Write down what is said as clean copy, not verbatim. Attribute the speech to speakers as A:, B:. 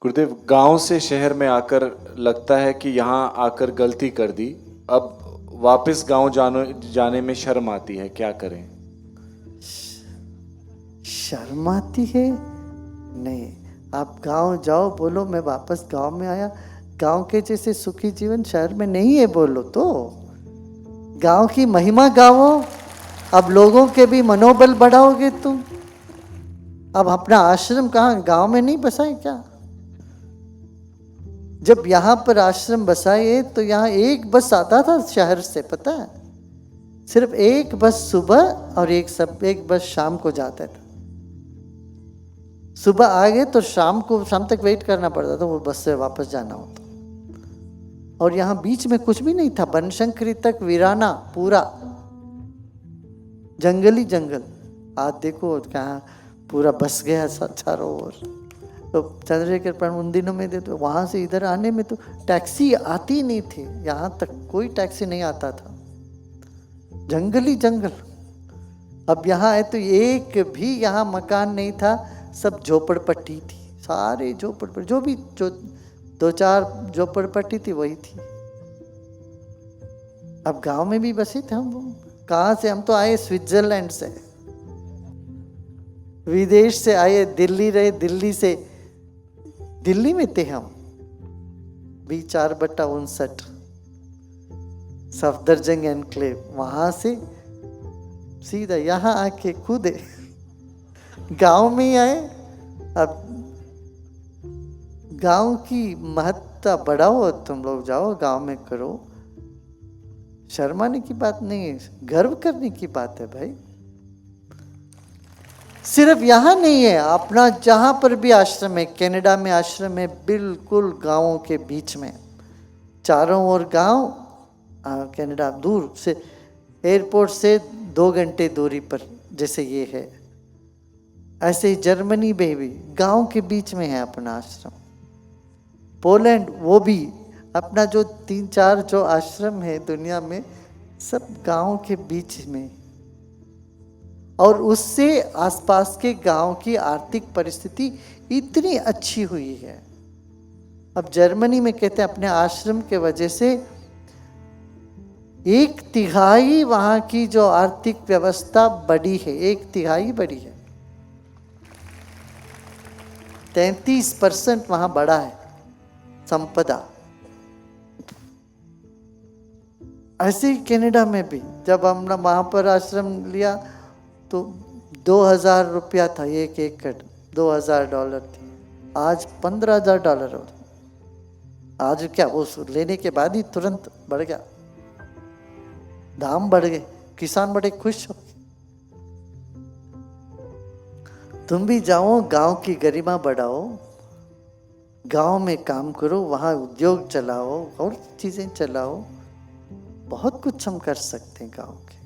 A: गुरुदेव, गांव से शहर में आकर लगता है कि यहाँ आकर गलती कर दी, अब वापस गांव जाने में शर्म आती है, क्या करें?
B: शर्म आती है? नहीं, आप गांव जाओ, बोलो मैं वापस गांव में आया। गांव के जैसे सुखी जीवन शहर में नहीं है, बोलो तो। गांव की महिमा गाओ, अब लोगों के भी मनोबल बढ़ाओगे तुम। अब अपना आश्रम कहाँ, गांव में नहीं बसाए क्या? जब यहाँ पर आश्रम बसाए तो यहाँ एक बस आता था शहर से, पता है? सिर्फ एक बस सुबह और एक बस शाम को जाता था। सुबह आ गए तो शाम तक वेट करना पड़ता था, वो बस से वापस जाना होता। और यहाँ बीच में कुछ भी नहीं था, बनशंकरी तक वीराना, पूरा जंगल ही जंगल। आज देखो कहाँ पूरा बस गया चारों ओर। तो चंद्रशेखर पर उन दिनों में थे, तो वहाँ से इधर आने में तो टैक्सी आती नहीं थी, यहाँ तक कोई टैक्सी नहीं आता था, जंगल ही जंगल। अब यहाँ है तो एक भी यहाँ मकान नहीं था, सब झोपड़पट्टी थी, सारे झोपड़पट्टी, जो दो चार झोपड़पट्टी थी वही थी। अब गांव में भी बसे थे हम। कहाँ से? हम तो आए स्विट्जरलैंड से, विदेश से आए, दिल्ली रहे, दिल्ली में थे हम। B4/59 सफदरजंग एनक्लेव, वहां से सीधा यहाँ आके कूदे, गांव में ही आए। अब गांव की महत्ता बढ़ाओ, तुम लोग जाओ गांव में करो। शर्माने की बात नहीं है, गर्व करने की बात है भाई। सिर्फ यहाँ नहीं है, अपना जहाँ पर भी आश्रम है, कनाडा में आश्रम है, बिल्कुल गांवों के बीच में, चारों ओर गांव। कनाडा दूर से, एयरपोर्ट से 2 घंटे दूरी पर जैसे ये है, ऐसे ही जर्मनी में भी गांव के बीच में है अपना आश्रम। पोलैंड, वो भी अपना जो 3-4 जो आश्रम है दुनिया में, सब गांव के बीच में। और उससे आसपास के गांव की आर्थिक परिस्थिति इतनी अच्छी हुई है। अब जर्मनी में कहते हैं अपने आश्रम के वजह से 1/3 वहां की जो आर्थिक व्यवस्था बढ़ी है, 1/3 बढ़ी है। 33% वहां बढ़ा है संपदा। ऐसे ही कनाडा में भी जब हमने वहां पर आश्रम लिया तो 2000 रुपया था 1 एकड़, $2000 थी। आज $15,000 हो। आज क्या, वो लेने के बाद ही तुरंत बढ़ गया, दाम बढ़ गए, किसान बड़े खुश हो। तुम भी जाओ, गांव की गरिमा बढ़ाओ, गांव में काम करो, वहां उद्योग चलाओ और चीजें चलाओ। बहुत कुछ हम कर सकते हैं गांव के।